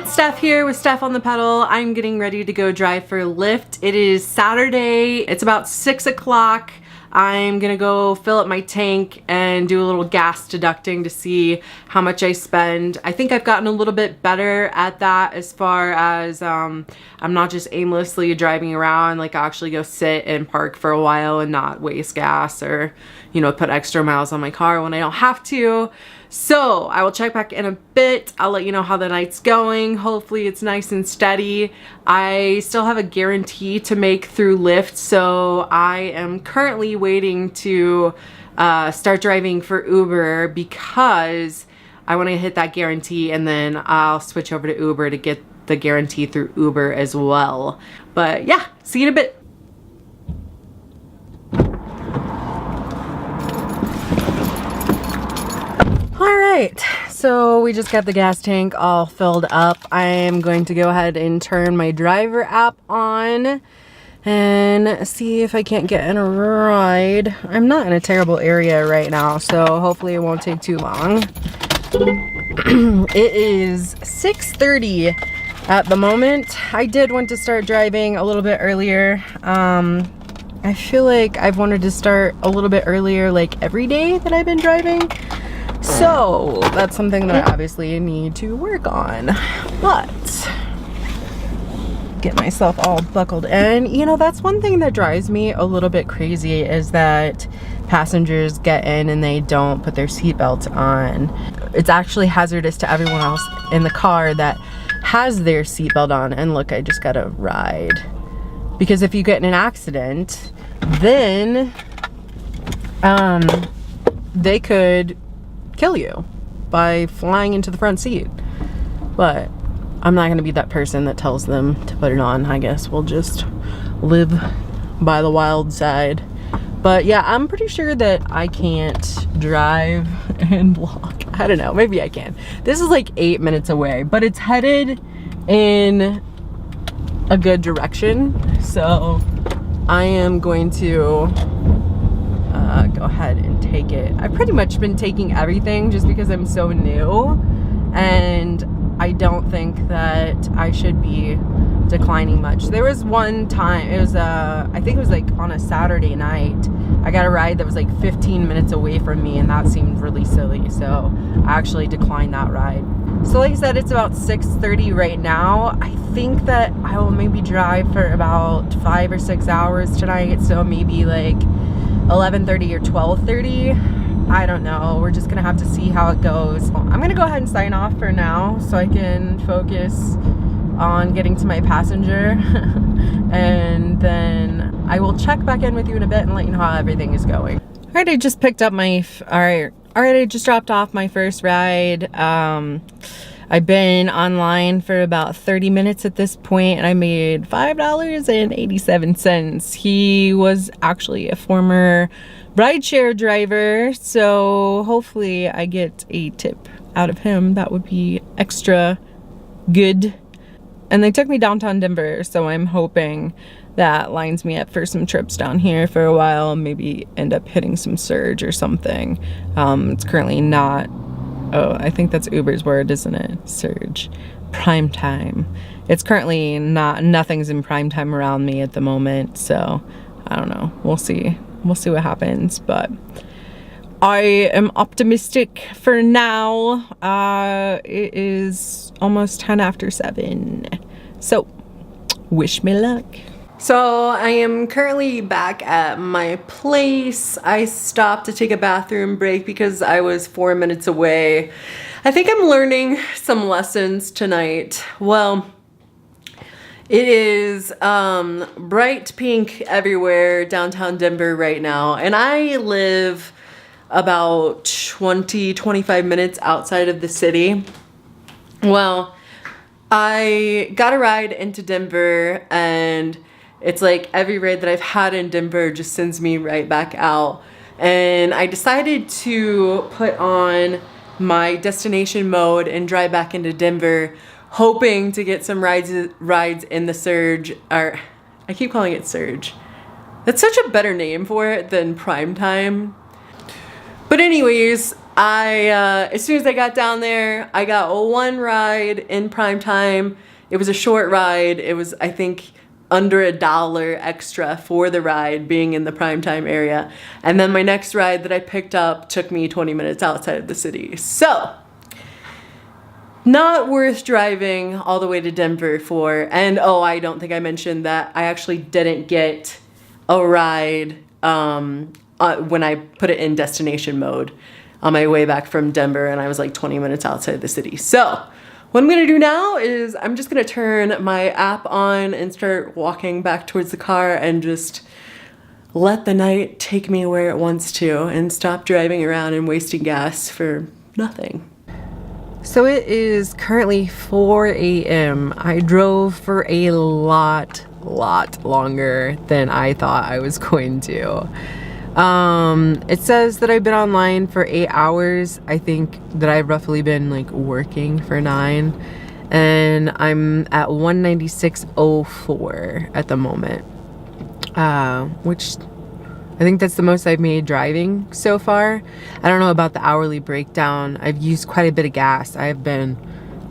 it's Steph here with Steph on the Pedal. I'm getting ready to go drive for Lyft. It is Saturday. It's about 6 o'clock. I'm gonna go fill up my tank and do a little gas deducting to see how much I spend. I think I've gotten a little bit better at that as far as I'm not just aimlessly driving around. Like, I actually go sit and park for a while and not waste gas or, you know, put extra miles on my car when I don't have to. So I will check back in a bit. I'll let you know how the night's going. Hopefully it's nice and steady. I still have a guarantee to make through Lyft, so I am currently waiting to start driving for Uber because I want to hit that guarantee, and then I'll switch over to Uber to get the guarantee through Uber as well. But yeah, see you in a bit. Alright, so we just got the gas tank all filled up. I am going to go ahead and turn my driver app on and see if I can't get in a ride. I'm not in a terrible area right now, so hopefully it won't take too long. It is 6:30 at the moment. I did want to start driving a little bit earlier. I feel like I've wanted to start a little bit earlier like every day that I've been driving. So that's something that I obviously need to work on, but get myself all buckled in. You know, that's one thing that drives me a little bit crazy is that passengers get in and they don't put their seatbelts on. It's actually hazardous to everyone else in the car that has their seatbelt on. And look, I just got a ride. Because if you get in an accident, then they could kill you by flying into the front seat. But I'm not going to be that person that tells them to put it on. I guess we'll just live by the wild side. But yeah, I'm pretty sure that I can't drive and block. I don't know, maybe I can. This is like 8 minutes away, but it's headed in a good direction, so I am going to go ahead and take it. I've pretty much been taking everything just because I'm so new, and I don't think that I should be declining much. There was one time, it was I think it was like on a Saturday night, I got a ride that was like 15 minutes away from me, and that seemed really silly, so I actually declined that ride. So like I said, it's about 6:30 right now. I think that I will maybe drive for about 5 or 6 hours tonight, so maybe like 11:30 or 12:30. I don't know. We're just gonna have to see how it goes. I'm gonna go ahead and sign off for now so I can focus on getting to my passenger and then I will check back in with you in a bit and let you know how everything is going. Alright, I just picked up my Alright, I just dropped off my first ride. I've been online for about 30 minutes at this point, and I made $5.87. He was actually a former rideshare driver, so hopefully I get a tip out of him. That would be extra good. And they took me downtown Denver, so I'm hoping that lines me up for some trips down here for a while and maybe end up hitting some surge or something. It's currently not, oh, I think that's Uber's word, isn't it? Surge. Prime time. It's currently not, nothing's in prime time around me at the moment, so I don't know. We'll see. We'll see what happens, but I am optimistic for now. It is almost 10 after 7, so wish me luck. So I am currently back at my place. I stopped to take a bathroom break because I was 4 minutes away. I think I'm learning some lessons tonight. Well, it is bright pink everywhere downtown Denver right now, and I live about 20-25 minutes outside of the city. Well, I got a ride into Denver, and it's like every ride that I've had in Denver just sends me right back out. And I decided to put on my destination mode and drive back into Denver, hoping to get some rides in the surge, or I keep calling it surge. That's such a better name for it than prime time. But anyways, As soon as I got down there, I got one ride in prime time. It was a short ride. It was, I think, under $1 extra for the ride being in the prime time area. And then my next ride that I picked up took me 20 minutes outside of the city. So, not worth driving all the way to Denver for. And oh, I don't think I mentioned that I actually didn't get a ride when I put it in destination mode on my way back from Denver, and I was like 20 minutes outside the city. So what I'm gonna do now is I'm just gonna turn my app on and start walking back towards the car and just let the night take me where it wants to and stop driving around and wasting gas for nothing. So it is currently 4 a.m. I drove for a lot longer than I thought I was going to. It says that I've been online for 8 hours. I think that I've roughly been like working for 9, and I'm at 196.04 at the moment, which I think that's the most I've made driving so far. I don't know about the hourly breakdown. I've used quite a bit of gas. I've been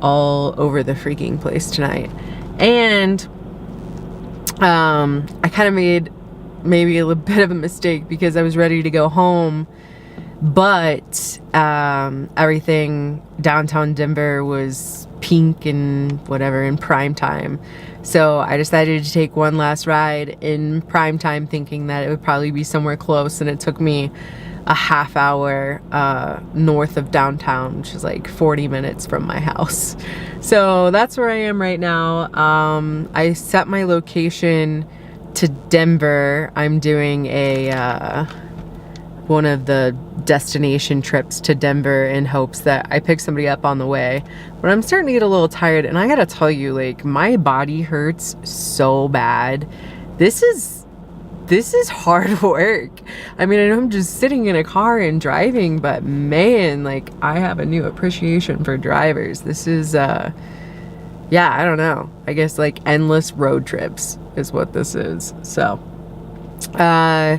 all over the freaking place tonight. And I kind of made maybe a little bit of a mistake because I was ready to go home, but everything downtown Denver was pink and whatever in prime time. So I decided to take one last ride in prime time, thinking that it would probably be somewhere close, and it took me a half hour north of downtown, which is like 40 minutes from my house. So that's where I am right now. I set my location to Denver. I'm doing a one of the destination trips to Denver in hopes that I pick somebody up on the way. But I'm starting to get a little tired, and I gotta tell you, like, my body hurts so bad. This is hard work. I mean, I know I'm just sitting in a car and driving, but man, like, I have a new appreciation for drivers. This is yeah, I don't know. I guess like endless road trips is what this is. So yeah,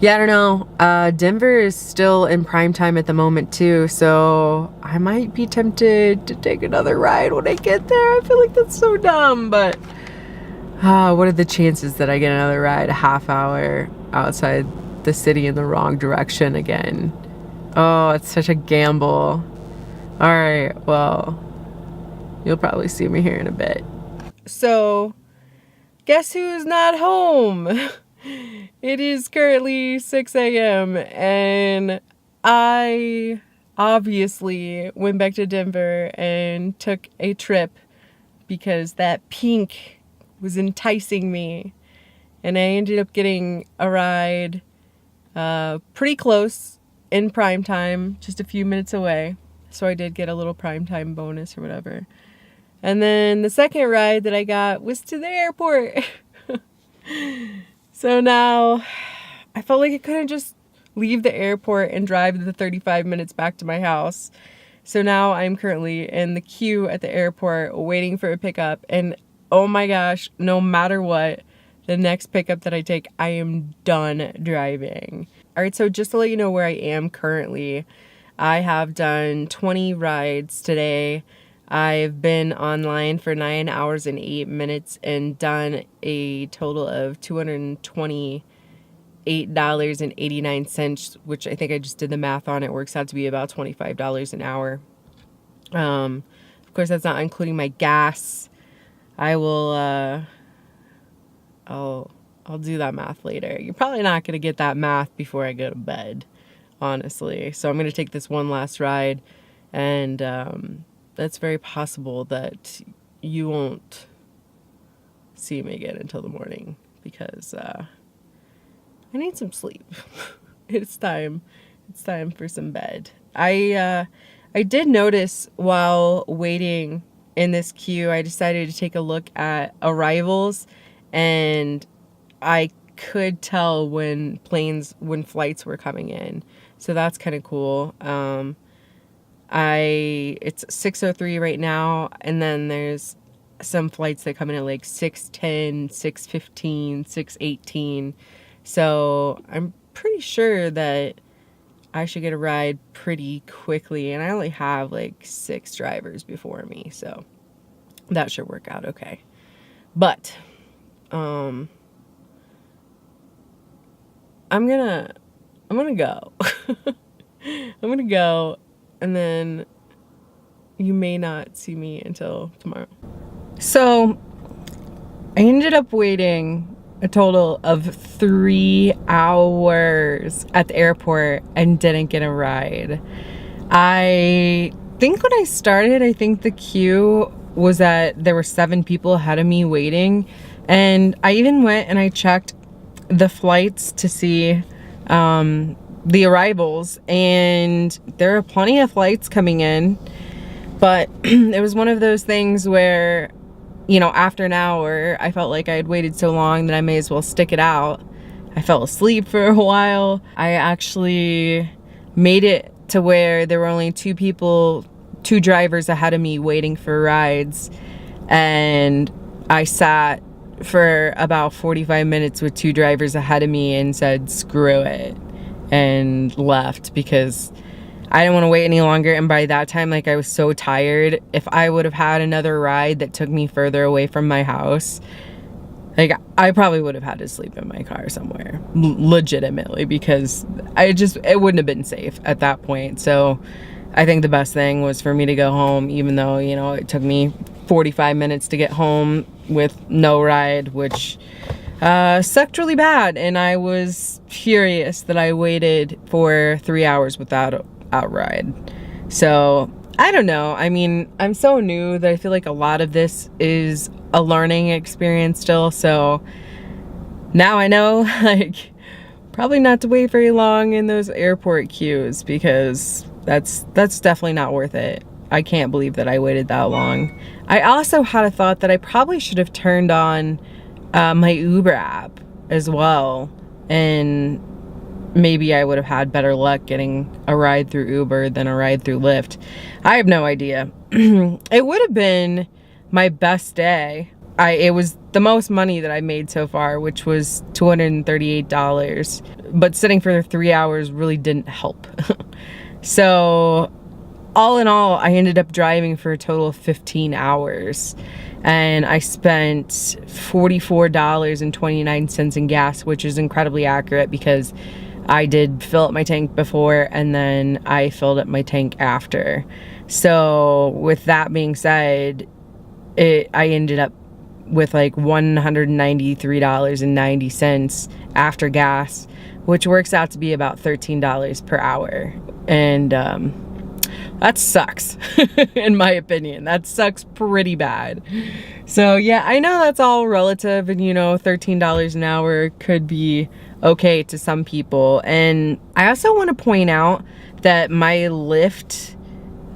I don't know. Denver is still in prime time at the moment too, so I might be tempted to take another ride when I get there. I feel like that's so dumb, but what are the chances that I get another ride a half hour outside the city in the wrong direction again? Oh, it's such a gamble. All right, well, you'll probably see me here in a bit. So, guess who's not home? It is currently 6 a.m. and I obviously went back to Denver and took a trip because that pink was enticing me, and I ended up getting a ride pretty close in prime time, just a few minutes away. So I did get a little prime time bonus or whatever. And then the second ride that I got was to the airport. So now I felt like I couldn't just leave the airport and drive the 35 minutes back to my house. So now I'm currently in the queue at the airport waiting for a pickup. And oh my gosh, no matter what, the next pickup that I take, I am done driving. All right, so just to let you know where I am currently, I have done 20 rides today. I've been online for 9 hours and 8 minutes and done a total of $228.89, which I think I just did the math on. It works out to be about $25 an hour. Of course, that's not including my gas. I will, I'll do that math later. You're probably not going to get that math before I go to bed, honestly. So I'm going to take this one last ride, and it's very possible that you won't see me again until the morning because I need some sleep. It's time for some bed. I did notice while waiting in this queue, I decided to take a look at arrivals, and I could tell when flights were coming in. So that's kind of cool. It's 6:03 right now, and then there's some flights that come in at like 6:10, 6:15, 6:18. So I'm pretty sure that I should get a ride pretty quickly, and I only have like 6 drivers before me, so that should work out okay. But I'm gonna go. I'm gonna go, and then you may not see me until tomorrow. So I ended up waiting a total of 3 hours at the airport and didn't get a ride. I think when I started, I think the queue was that there were 7 people ahead of me waiting, and I even went and I checked the flights to see the arrivals, and there are plenty of flights coming in, but it was one of those things where, you know, after an hour, I felt like I had waited so long that I may as well stick it out. I fell asleep for a while. I actually made it to where there were only 2 drivers ahead of me waiting for rides. And I sat for about 45 minutes with 2 drivers ahead of me and said, screw it, and left because I didn't want to wait any longer. And by that time, like, I was so tired. If I would have had another ride that took me further away from my house, like, I probably would have had to sleep in my car somewhere, legitimately, because it wouldn't have been safe at that point. So I think the best thing was for me to go home, even though, you know, it took me 45 minutes to get home with no ride, which sucked really bad. And I was furious that I waited for 3 hours without a ride. So I don't know. I mean, I'm so new that I feel like a lot of this is a learning experience still. So now I know, like, probably not to wait very long in those airport queues, because that's definitely not worth it. I can't believe that I waited that long. I also had a thought that I probably should have turned on my Uber app as well, and maybe I would have had better luck getting a ride through Uber than a ride through Lyft. I have no idea. It would have been my best day. It was the most money that I made so far, which was $238. But sitting for 3 hours really didn't help. So all in all, I ended up driving for a total of 15 hours. And I spent $44.29 in gas, which is incredibly accurate because I did fill up my tank before and then I filled up my tank after. So with that being said, I ended up with like $193.90 after gas, which works out to be about $13 per hour. And that sucks. In my opinion, that sucks pretty bad. So yeah, I know that's all relative, and you know, $13 an hour could be okay to some people. And I also want to point out that my Lyft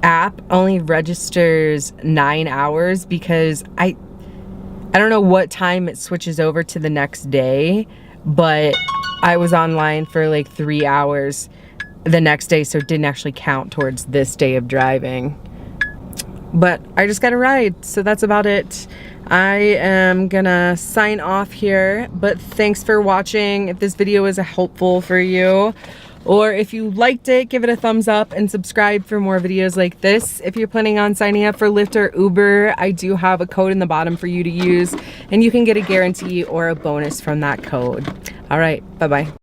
app only registers 9 hours because I don't know what time it switches over to the next day, but I was online for like 3 hours the next day, so it didn't actually count towards this day of driving. But I just got a ride, so that's about it. I am gonna sign off here, but thanks for watching. If this video was helpful for you, or if you liked it, give it a thumbs up and subscribe for more videos like this. If you're planning on signing up for Lyft or Uber, I do have a code in the bottom for you to use, and you can get a guarantee or a bonus from that code. All right, bye-bye.